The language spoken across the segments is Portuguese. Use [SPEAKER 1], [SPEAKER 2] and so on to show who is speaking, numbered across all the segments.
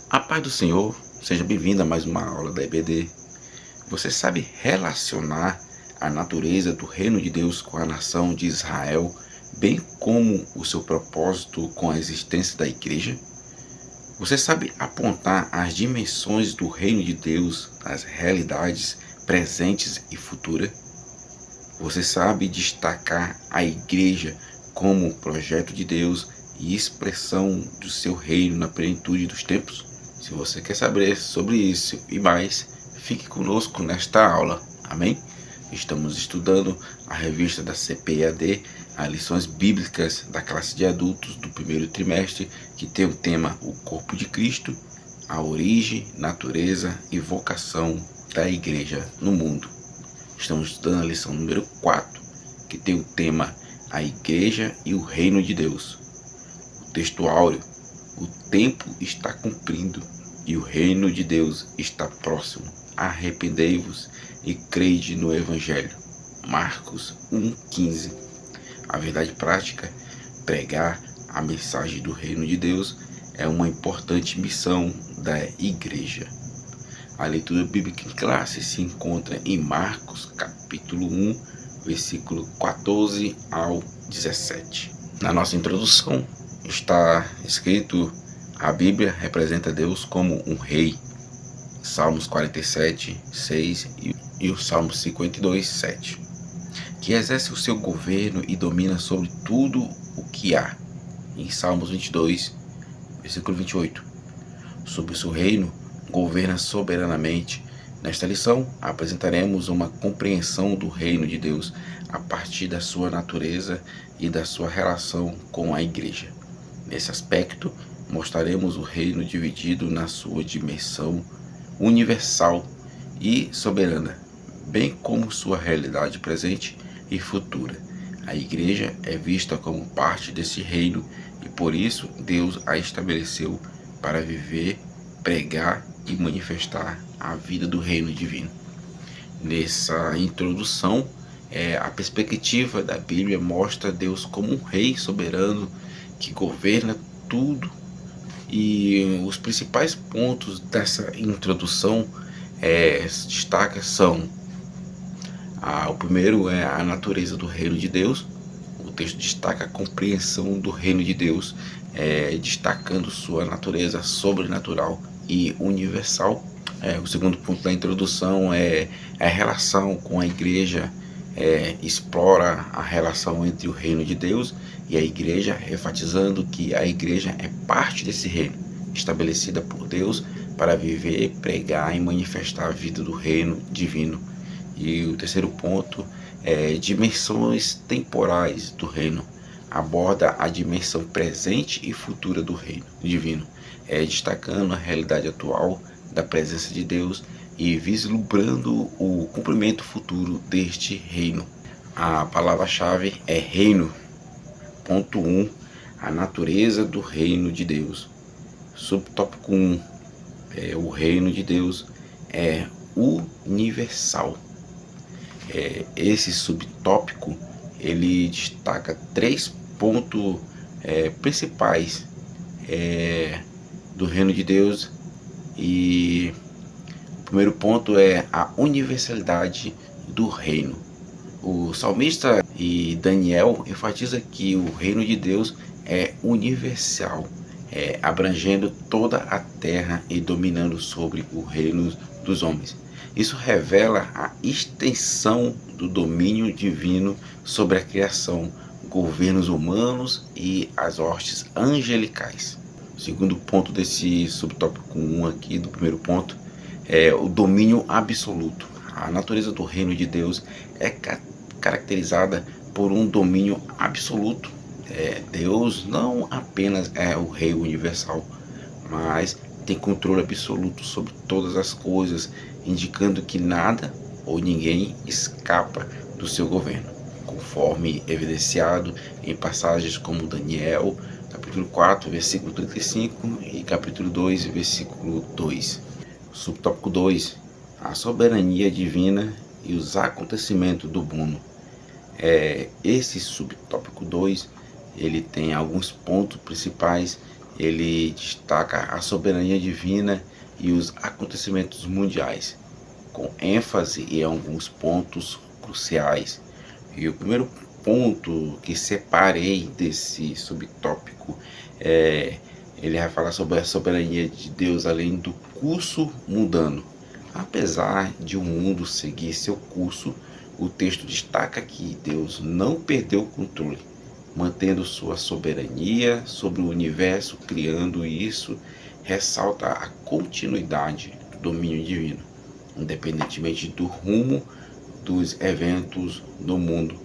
[SPEAKER 1] A paz do Senhor, seja bem-vindo a mais uma aula da EBD. Você sabe relacionar a natureza do reino de Deus com a nação de Israel, bem como o seu propósito com a existência da igreja? Você sabe apontar as dimensões do reino de Deus, as realidades presentes e futuras? Você sabe destacar a igreja como projeto de Deus e expressão do seu reino na plenitude dos tempos? Se você quer saber sobre isso e mais, fique conosco nesta aula. Amém? Estamos estudando a revista da CPAD, as lições bíblicas da classe de adultos do primeiro trimestre, que tem o tema O Corpo de Cristo, a origem, natureza e vocação da igreja no mundo. Estamos estudando a lição número 4, que tem o tema A Igreja e o Reino de Deus. O texto áureo: o tempo está cumprindo e o reino de Deus está próximo. Arrependei-vos e crede no Evangelho. Marcos 1,15. A verdade prática: pregar a mensagem do reino de Deus é uma importante missão da igreja. A leitura bíblica em classe se encontra em Marcos, capítulo 1, versículo 14 ao 17. Na nossa introdução está escrito: a Bíblia representa Deus como um rei. Salmos 47, 6 e o Salmo 52, 7. Que exerce o seu governo e domina sobre tudo o que há. Em Salmos 22, versículo 28. Sob o seu reino, governa soberanamente. Nesta lição, apresentaremos uma compreensão do reino de Deus a partir da sua natureza e da sua relação com a igreja. Nesse aspecto, mostraremos o reino dividido na sua dimensão universal e soberana, bem como sua realidade presente e futura. A igreja é vista como parte desse reino e por isso Deus a estabeleceu para viver, pregar e manifestar a vida do reino divino. Nessa introdução, a perspectiva da Bíblia mostra Deus como um rei soberano que governa tudo, e os principais pontos dessa introdução destaca são: o primeiro é a natureza do reino de Deus. O texto destaca a compreensão do reino de Deus, destacando sua natureza sobrenatural e universal. O segundo ponto da introdução é a relação com a igreja, explora a relação entre o reino de Deus e a igreja, enfatizando que a igreja é parte desse reino, estabelecida por Deus para viver, pregar e manifestar a vida do reino divino. E o terceiro ponto é dimensões temporais do reino, aborda a dimensão presente e futura do reino divino, destacando a realidade atual da presença de Deus e vislumbrando o cumprimento futuro deste reino. A palavra-chave é reino. Ponto 1. A natureza do reino de Deus. Subtópico 1. O reino de Deus é universal. Esse subtópico ele destaca 3 pontos principais do reino de Deus. E o primeiro ponto é a universalidade do reino. O salmista e Daniel enfatiza que o reino de Deus é universal, abrangendo toda a terra e dominando sobre o reino dos homens. Isso revela a extensão do domínio divino sobre a criação, governos humanos e as hostes angelicais. O segundo ponto desse subtópico 1 aqui, do primeiro ponto, é o domínio absoluto. A natureza do reino de Deus é caracterizada por um domínio absoluto. Deus não apenas é o rei universal, mas tem controle absoluto sobre todas as coisas, indicando que nada ou ninguém escapa do seu governo, conforme evidenciado em passagens como Daniel, capítulo 4, versículo 35 e capítulo 2, versículo 2. Subtópico 2. A soberania divina e os acontecimentos do mundo. Esse subtópico 2, ele tem alguns pontos principais Ele destaca a soberania divina e os acontecimentos mundiais, com ênfase em alguns pontos cruciais. E o primeiro ponto que separei desse subtópico ele vai falar sobre a soberania de Deus além do curso mundano. Apesar de o mundo seguir seu curso, o texto destaca que Deus não perdeu o controle, mantendo sua soberania sobre o universo, criando isso, ressalta a continuidade do domínio divino, independentemente do rumo dos eventos do mundo.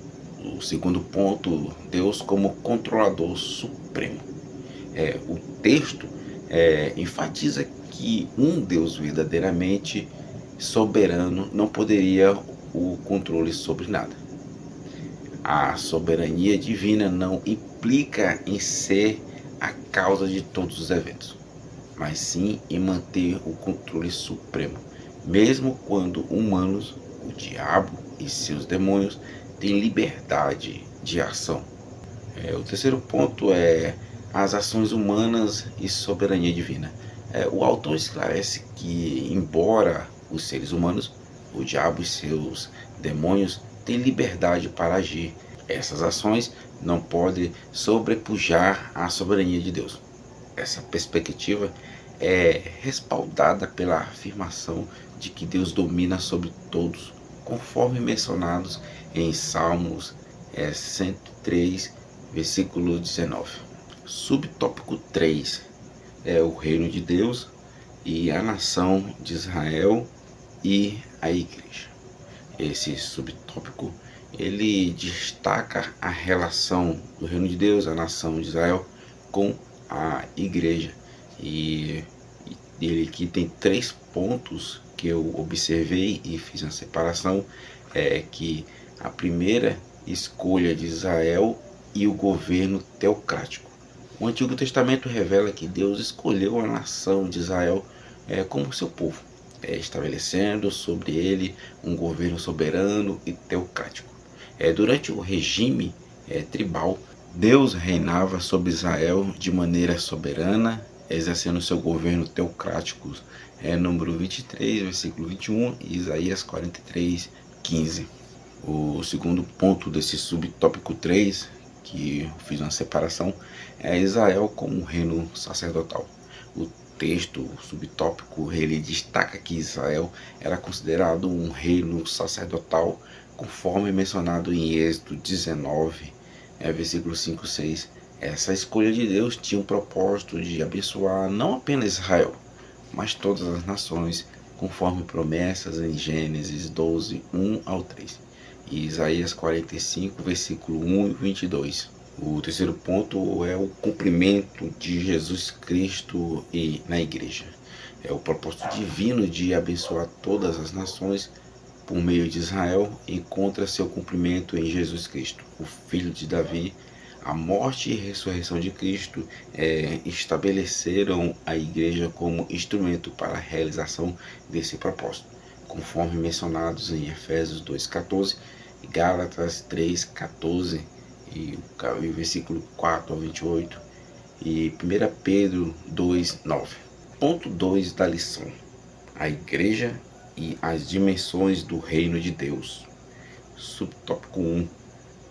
[SPEAKER 1] O segundo ponto, Deus como controlador supremo. O texto enfatiza que um Deus verdadeiramente soberano não poderia o controle sobre nada. A soberania divina não implica em ser a causa de todos os eventos, mas sim em manter o controle supremo, mesmo quando humanos, o diabo e seus demônios têm liberdade de ação. O terceiro ponto é as ações humanas e soberania divina. O autor esclarece que, embora os seres humanos, o diabo e seus demônios têm liberdade para agir, essas ações não podem sobrepujar a soberania de Deus. Essa perspectiva é respaldada pela afirmação de que Deus domina sobre todos, conforme mencionados em Salmos 103, versículo 19. Subtópico 3 é o reino de Deus e a nação de Israel e a igreja. Esse subtópico ele destaca a relação do reino de Deus, a nação de Israel, com a igreja. E ele aqui tem 3 pontos que eu observei e fiz uma separação, que a primeira escolha de Israel e o governo teocrático. O Antigo Testamento revela que Deus escolheu a nação de Israel como seu povo, estabelecendo sobre ele um governo soberano e teocrático. Durante o regime tribal, Deus reinava sobre Israel de maneira soberana, exercendo seu governo teocrático. Número 23, versículo 21 e Isaías 43, 15. O segundo ponto desse subtópico 3, que eu fiz uma separação, é Israel como reino sacerdotal. O texto, o subtópico, ele destaca que Israel era considerado um reino sacerdotal, conforme mencionado em Êxodo 19, versículo 5 e 6. Essa escolha de Deus tinha o propósito de abençoar não apenas Israel, mas todas as nações, conforme promessas em Gênesis 12, 1 ao 3. E Isaías 45, versículo 1 e 22. O terceiro ponto é o cumprimento de Jesus Cristo na igreja. O propósito divino de abençoar todas as nações por meio de Israel encontra seu cumprimento em Jesus Cristo, o Filho de Davi. A morte e ressurreição de Cristo estabeleceram a igreja como instrumento para a realização desse propósito, conforme mencionados em Efésios 2,14, Gálatas 3,14 e o versículo 4 ao 28 e 1 Pedro 2,9. Ponto 2 da lição: a igreja e as dimensões do reino de Deus. Subtópico 1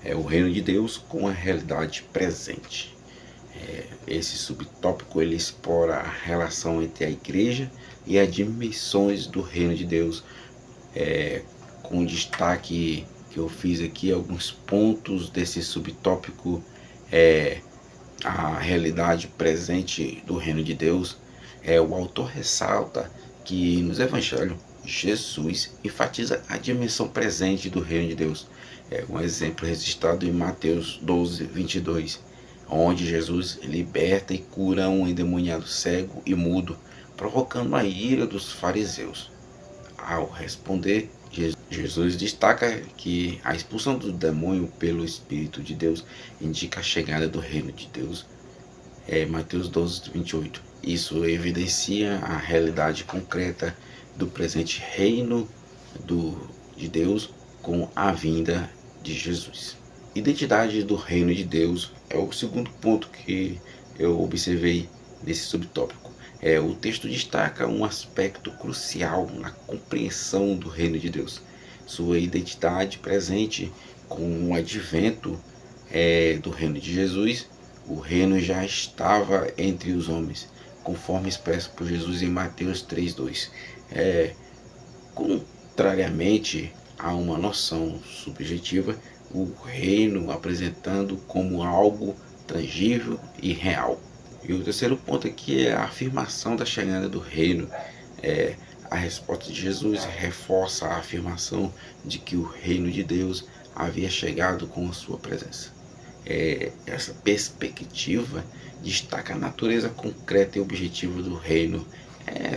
[SPEAKER 1] é o reino de Deus com a realidade presente. Esse subtópico ele explora a relação entre a igreja e as dimensões do reino de Deus, com destaque que eu fiz aqui alguns pontos desse subtópico. A realidade presente do reino de Deus. O autor ressalta que nos evangelhos Jesus enfatiza a dimensão presente do reino de Deus. Um exemplo registrado em Mateus 12, 22, onde Jesus liberta e cura um endemoniado cego e mudo, provocando a ira dos fariseus. Ao responder, Jesus destaca que a expulsão do demônio pelo Espírito de Deus indica a chegada do reino de Deus. Mateus 12, 28. Isso evidencia a realidade concreta do presente reino de Deus com a vinda de Jesus. Identidade do reino de Deus é o segundo ponto que eu observei. desse subtópico. O texto destaca um aspecto crucial na compreensão do reino de Deus, sua identidade presente com o advento do reino de Jesus. O reino já estava entre os homens, conforme expresso por Jesus em Mateus 3:2. Contrariamente a uma noção subjetiva, o reino apresentando como algo tangível e real. E o terceiro ponto aqui é a afirmação da chegada do reino. A resposta de Jesus reforça a afirmação de que o reino de Deus havia chegado com a sua presença. Essa perspectiva destaca a natureza concreta e objetiva do reino,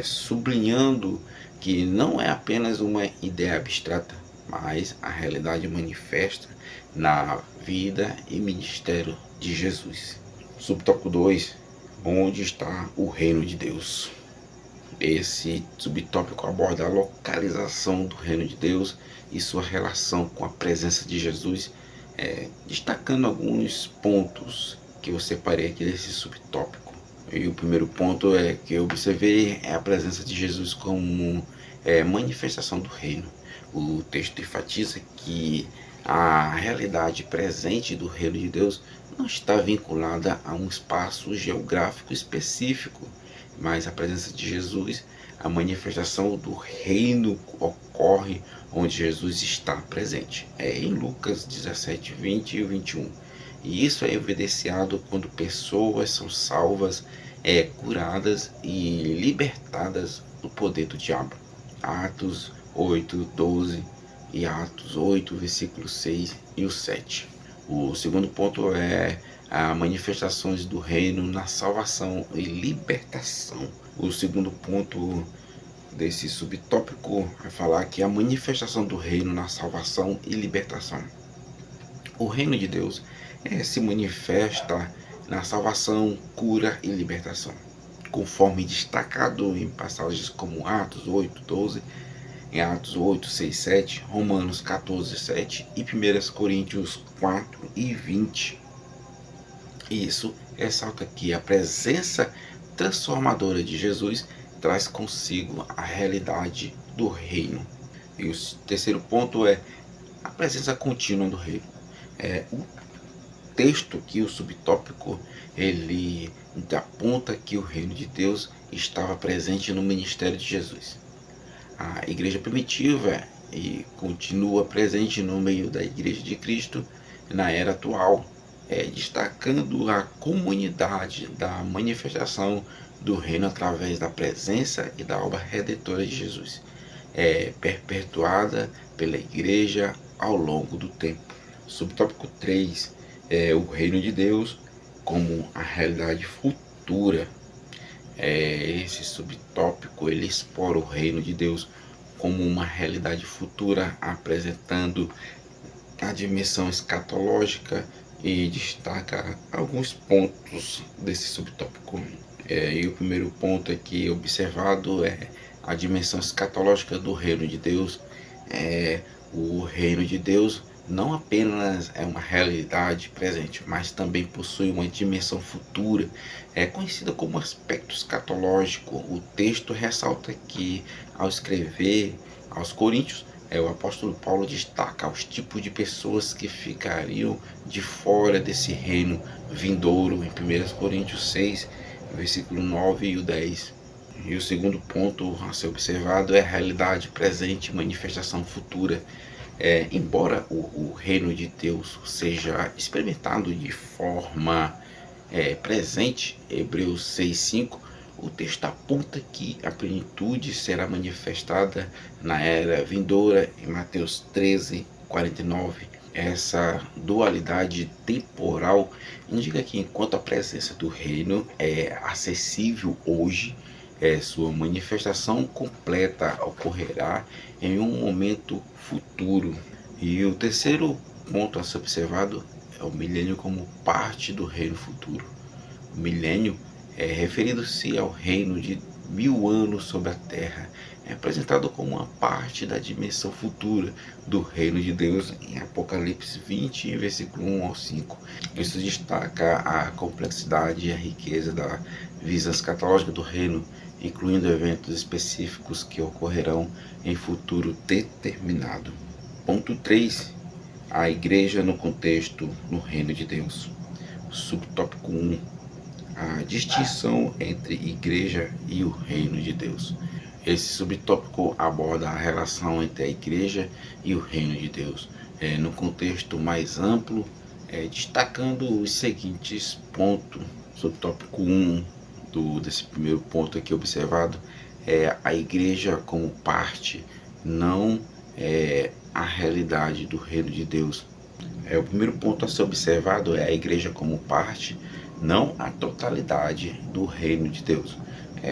[SPEAKER 1] sublinhando que não é apenas uma ideia abstrata, mas a realidade manifesta na vida e ministério de Jesus. Subtópico 2: onde está o reino de Deus? Esse subtópico aborda a localização do reino de Deus e sua relação com a presença de Jesus, destacando alguns pontos que eu separei aqui desse subtópico. E o primeiro ponto que eu observei é a presença de Jesus como manifestação do reino. O texto enfatiza que a realidade presente do reino de Deus não está vinculada a um espaço geográfico específico, mas a presença de Jesus, a manifestação do reino ocorre onde Jesus está presente. Em Lucas 17:20 e 21. E isso é evidenciado quando pessoas são salvas, curadas e libertadas do poder do diabo. Atos 8:12 e Atos 8, versículo 6 e o 7. O segundo ponto é as manifestações do reino na salvação e libertação. O segundo ponto desse subtópico vai falar que a manifestação do reino na salvação e libertação. O reino de Deus se manifesta na salvação, cura e libertação, conforme destacado em passagens como Atos 8:12, em Atos 8, 6, 7, Romanos 14, 7 e 1 Coríntios 4 e 20. Isso ressalta que a presença transformadora de Jesus traz consigo a realidade do reino. E o terceiro ponto é a presença contínua do reino. O texto aqui, o subtópico, ele aponta que o reino de Deus estava presente no ministério de Jesus. A igreja primitiva e continua presente no meio da igreja de Cristo na era atual, destacando a comunidade da manifestação do reino através da presença e da obra redentora de Jesus, perpetuada pela igreja ao longo do tempo. Subtópico 3 é o reino de Deus como a realidade futura. Esse subtópico ele explora o reino de Deus como uma realidade futura, apresentando a dimensão escatológica e destaca alguns pontos desse subtópico. E o primeiro ponto aqui observado é a dimensão escatológica do reino de Deus. O reino de Deus não apenas é uma realidade presente, mas também possui uma dimensão futura, conhecida como aspecto escatológico. O texto ressalta que, ao escrever aos Coríntios, o apóstolo Paulo destaca os tipos de pessoas que ficariam de fora desse reino vindouro, em 1 Coríntios 6, versículo 9 e o 10. E o segundo ponto a ser observado é a realidade presente e manifestação futura. Embora o reino de Deus seja experimentado de forma presente, Hebreus 6:5, o texto aponta que a plenitude será manifestada na era vindoura, em Mateus 13:49. Essa dualidade temporal indica que enquanto a presença do reino é acessível hoje, sua manifestação completa ocorrerá em um momento futuro. E o terceiro ponto a ser observado é o milênio como parte do reino futuro. O milênio referindo-se ao reino de 1000 anos sobre a terra. É apresentado como uma parte da dimensão futura do reino de Deus em Apocalipse 20, versículo 1 ao 5. Isso destaca a complexidade e a riqueza da visão escatológica do reino, incluindo eventos específicos que ocorrerão em futuro determinado. Ponto 3. A igreja no contexto no reino de Deus. Subtópico 1. A distinção entre igreja e o reino de Deus. Esse subtópico aborda a relação entre a igreja e o reino de Deus, no contexto mais amplo, destacando os seguintes pontos. Subtópico 1 desse primeiro ponto aqui observado é a igreja como parte, não a realidade do reino de Deus. O primeiro ponto a ser observado é a igreja como parte, não a totalidade do reino de Deus.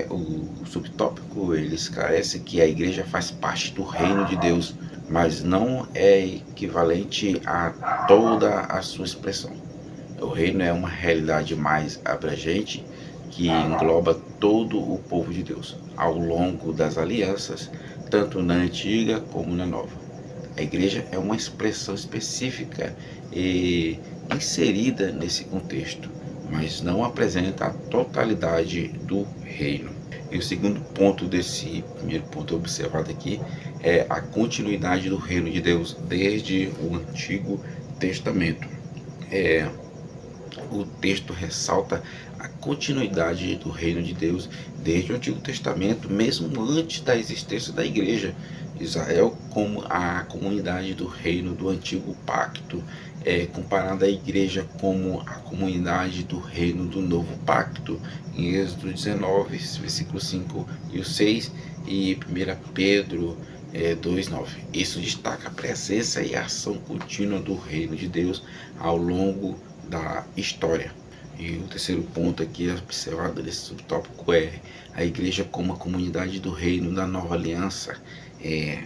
[SPEAKER 1] O subtópico ele esclarece que a igreja faz parte do reino de Deus, mas não é equivalente a toda a sua expressão. O reino é uma realidade mais abrangente que engloba todo o povo de Deus, ao longo das alianças, tanto na antiga como na nova. A igreja é uma expressão específica e inserida nesse contexto, mas não apresenta a totalidade do reino. E o segundo ponto desse primeiro ponto observado aqui é a continuidade do reino de Deus desde o Antigo Testamento. O texto ressalta a continuidade do reino de Deus desde o Antigo Testamento, mesmo antes da existência da igreja. Israel como a comunidade do reino do Antigo Pacto, comparada à igreja como a comunidade do reino do Novo Pacto, em Êxodo 19, versículo 5 e o 6, e 1 Pedro 2,9. Isso destaca a presença e a ação contínua do reino de Deus ao longo da história. E o terceiro ponto aqui observado nesse subtópico é a igreja como a comunidade do reino da nova aliança.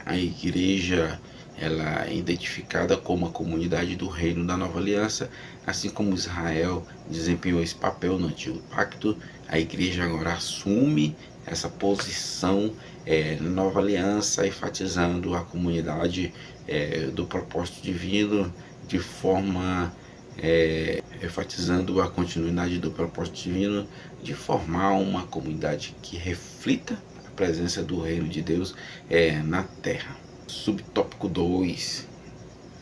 [SPEAKER 1] A igreja ela é identificada como a comunidade do reino da nova aliança, assim como Israel desempenhou esse papel no Antigo Pacto. A igreja agora assume essa posição na nova aliança, enfatizando a comunidade do propósito divino, de forma enfatizando a continuidade do propósito divino, de formar uma comunidade que reflita a presença do reino de Deus na terra. Subtópico 2.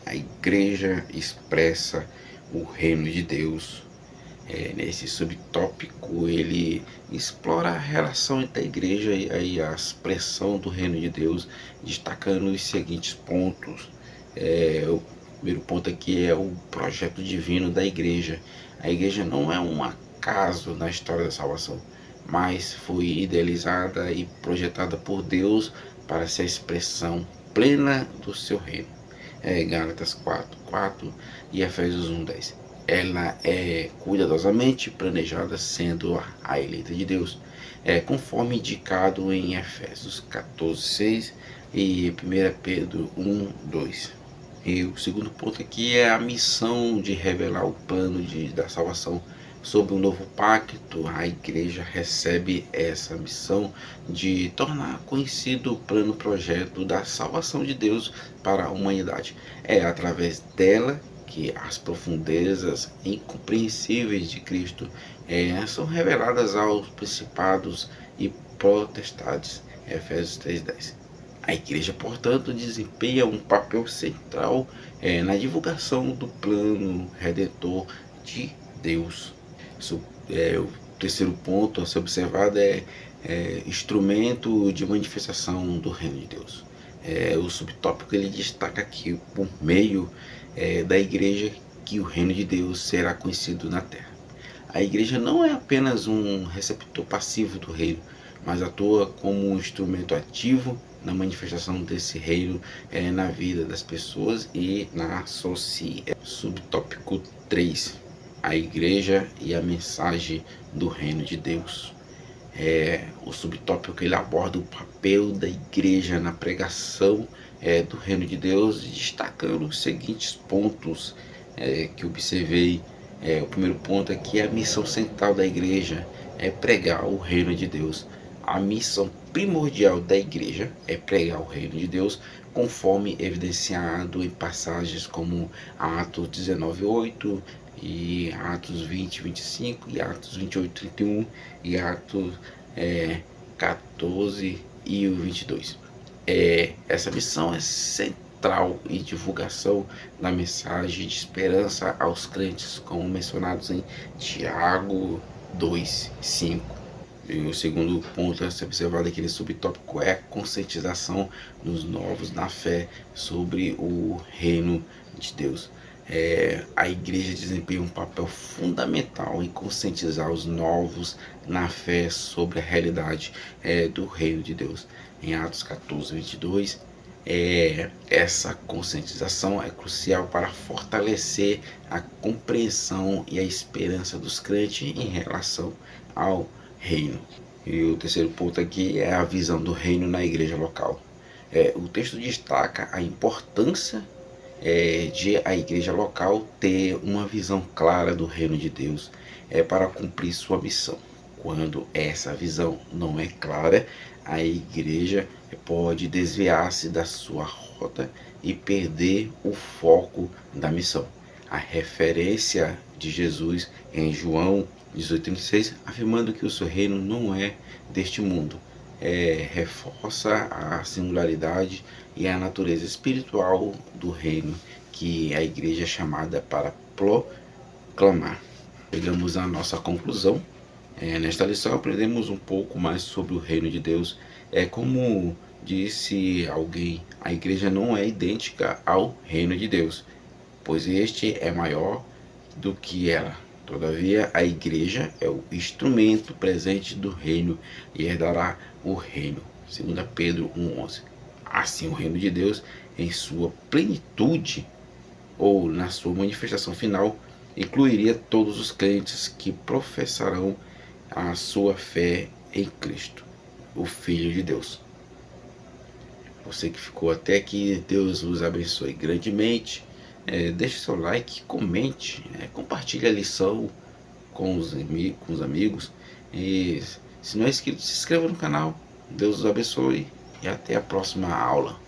[SPEAKER 1] A igreja expressa o reino de Deus. Nesse subtópico ele explora a relação entre a igreja e a expressão do reino de Deus, destacando os seguintes pontos. O primeiro ponto aqui é o projeto divino da igreja. A igreja não é um acaso na história da salvação, mas foi idealizada e projetada por Deus para ser a expressão plena do seu reino. Gálatas 4:4 e Efésios 1:10. Ela é cuidadosamente planejada, sendo a eleita de Deus, conforme indicado em Efésios 14:6 e 1 Pedro 1:2. E o segundo ponto aqui é a missão de revelar o plano da salvação. Sob o novo pacto, a igreja recebe essa missão de tornar conhecido o plano projeto da salvação de Deus para a humanidade. É através dela que as profundezas incompreensíveis de Cristo são reveladas aos principados e potestades. Efésios 3:10. A igreja, portanto, desempenha um papel central na divulgação do plano redentor de Deus. O terceiro ponto a ser observado é instrumento de manifestação do reino de Deus. O subtópico ele destaca aqui, por meio da igreja, que o reino de Deus será conhecido na terra. A igreja não é apenas um receptor passivo do reino, mas atua como um instrumento ativo na manifestação desse reino na vida das pessoas e na sociedade. Subtópico 3. A igreja e a mensagem do reino de Deus. O subtópico ele aborda o papel da igreja na pregação do reino de Deus, destacando os seguintes pontos que observei. O primeiro ponto aqui é a missão central da igreja, é pregar o reino de Deus A missão primordial da igreja é pregar o reino de Deus, conforme evidenciado em passagens como Atos 19:8 e Atos 20:25 e Atos 28:31 e Atos 14 e o 22. Essa missão é central em divulgação da mensagem de esperança aos crentes, como mencionados em Tiago 2:5. E o segundo ponto a ser observado aqui nesse subtópico é a conscientização dos novos na fé sobre o reino de Deus. A igreja desempenha um papel fundamental em conscientizar os novos na fé sobre a realidade do reino de Deus. Em Atos 14:22, essa conscientização é crucial para fortalecer a compreensão e a esperança dos crentes em relação ao reino. E o terceiro ponto aqui é a visão do reino na igreja local. O texto destaca a importância de a igreja local ter uma visão clara do reino de Deus para cumprir sua missão. Quando essa visão não é clara, a igreja pode desviar-se da sua rota e perder o foco da missão. A referência de Jesus em João 18:36, afirmando que o seu reino não é deste mundo, reforça a singularidade e a natureza espiritual do reino que a igreja é chamada para proclamar. Chegamos à nossa conclusão. Nesta lição aprendemos um pouco mais sobre o reino de Deus. Como disse alguém, a igreja não é idêntica ao reino de Deus, pois este é maior do que ela. Todavia, a igreja é o instrumento presente do reino e herdará o reino. 2 Pedro 1:11. Assim, o reino de Deus, em sua plenitude, ou na sua manifestação final, incluiria todos os crentes que professarão a sua fé em Cristo, o Filho de Deus. Você que ficou até aqui, Deus os abençoe grandemente. Deixe seu like, comente, compartilhe a lição com os amigos. E se não é inscrito, se inscreva no canal. Deus os abençoe e até a próxima aula.